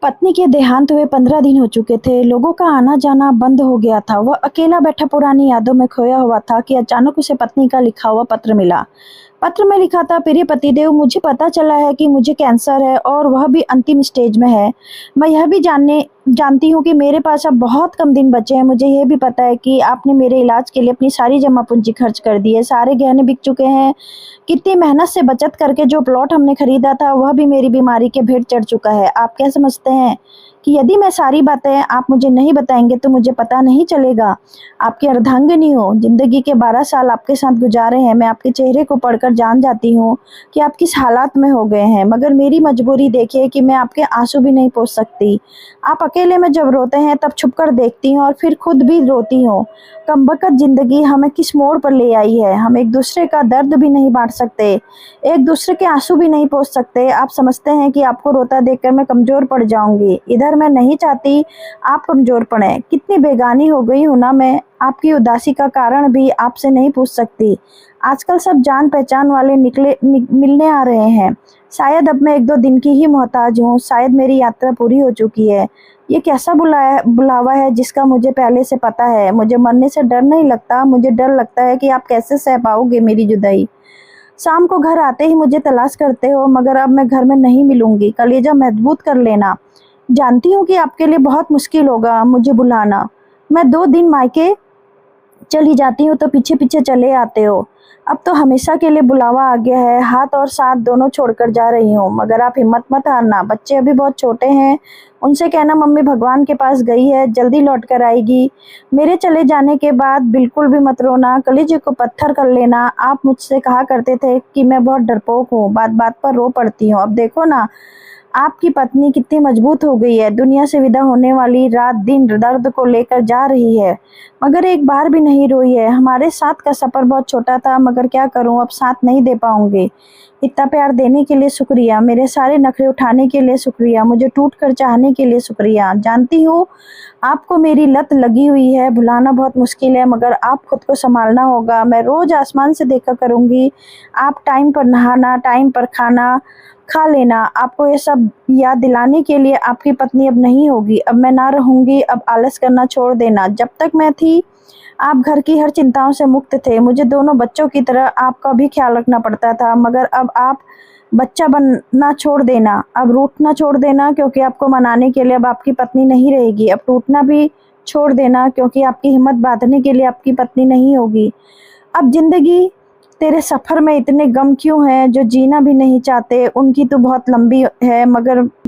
पत्नी के देहांत हुए 15 दिन हो चुके थे। लोगों का आना-जाना बंद हो गया था। वह अकेला बैठा पुरानी यादों में खोया हुआ था कि अचानक उसे पत्नी का लिखा हुआ पत्र मिला। पत्र में लिखा था, प्रिय पतिदेव, मुझे पता चला है कि मुझे कैंसर है और वह भी अंतिम स्टेज में है। मैं यह भी जानती हूँ कि मेरे पास अब बहुत कम दिन बचे हैं। मुझे यह भी पता है कि आपने मेरे इलाज के लिए अपनी सारी जमा पूंजी खर्च कर दी है। सारे गहने बिक चुके हैं। कितनी मेहनत से बचत करके जो प्लॉट हमने खरीदा था वह भी मेरी बीमारी के भेंट चढ़ चुका है। आप क्या समझते हैं कि यदि मैं सारी बातें आप मुझे नहीं बताएंगे तो मुझे पता नहीं चलेगा। आपकी अर्धांगिनी हो, जिंदगी के 12 साल आपके साथ गुजारे हैं। मैं आपके चेहरे को पढ़कर जान जाती हूँ कि आप किस हालात में हो गए हैं, मगर मेरी मजबूरी देखिए कि मैं आपके आंसू भी नहीं पोंछ सकती। आप अकेले में जब रोते हैं तब छुपकर देखती हूँ और फिर खुद भी रोती हूँ। कमबख्त जिंदगी हमें किस मोड़ पर ले आई है। हम एक दूसरे का दर्द भी नहीं बांट सकते, एक दूसरे के आंसू भी नहीं पोंछ सकते। आप समझते हैं कि आपको रोता देखकर मैं कमजोर पड़ जाऊंगी। इधर मैं नहीं चाहती आप कमजोर पड़े। कितनी बेगानी हो गई हूं ना मैं। आपकी उदासी का कारण भी आपसे नहीं पूछ सकती। आजकल सब जान पहचान वाले मिलने आ रहे हैं। शायद अब मैं 1-2 दिन की ही मोहताज हूँ। शायद मेरी यात्रा पूरी हो चुकी है। ये कैसा बुलावा है जिसका मुझे पहले से पता है। मुझे मरने से डर नहीं लगता, मुझे डर लगता है कि आप कैसे सह पाओगे मेरी जुदाई। शाम को घर आते ही मुझे तलाश करते हो, मगर अब मैं घर में नहीं मिलूंगी। कलेजा मजबूत कर लेना। जानती हूँ कि आपके लिए बहुत मुश्किल होगा मुझे बुलाना। मैं 2 दिन मायके चली जाती हूँ तो पीछे पीछे चले आते हो। अब तो हमेशा के लिए बुलावा आ गया है। हाथ और साथ दोनों छोड़कर जा रही हूँ, मगर आप हिम्मत मत हारना। बच्चे अभी बहुत छोटे हैं। उनसे कहना मम्मी भगवान के पास गई है, जल्दी लौट कर आएगी। मेरे चले जाने के बाद बिल्कुल भी मत रोना, कलेजे को पत्थर कर लेना। आप मुझसे कहा करते थे कि मैं बहुत डरपोक हूँ, बात बात पर रो पड़ती हूँ। अब देखो ना, आपकी पत्नी कितनी मजबूत हो गई है। दुनिया से विदा होने वाली रात दिन दर्द को लेकर जा रही है, मगर एक बार भी नहीं रोई है। हमारे साथ का सफ़र बहुत छोटा था, मगर क्या करूं, अब साथ नहीं दे पाऊंगी। इतना प्यार देने के लिए शुक्रिया, मेरे सारे नखरे उठाने के लिए शुक्रिया, मुझे टूट कर चाहने के लिए शुक्रिया। जानती हूँ आपको मेरी लत लगी हुई है, भुलाना बहुत मुश्किल है, मगर आप खुद को संभालना होगा। मैं रोज़ आसमान से देखा करूँगी। आप टाइम पर नहाना, टाइम पर खाना खा लेना। आपको ये सब याद दिलाने के लिए आपकी पत्नी अब नहीं होगी। अब मैं ना रहूँगी। अब आलस करना छोड़ देना। जब तक मैं थी आप घर की हर चिंताओं से मुक्त थे। मुझे दोनों बच्चों की तरह आपका भी ख्याल रखना पड़ता था, मगर अब आप बच्चा बनना छोड़ देना। अब रूठना छोड़ देना, क्योंकि आपको मनाने के लिए अब आपकी पत्नी नहीं रहेगी। अब टूटना भी छोड़ देना, क्योंकि आपकी हिम्मत बांधने के लिए आपकी पत्नी नहीं होगी। अब जिंदगी तेरे सफ़र में इतने गम क्यों हैं जो जीना भी नहीं चाहते। उनकी तो बहुत लंबी है, मगर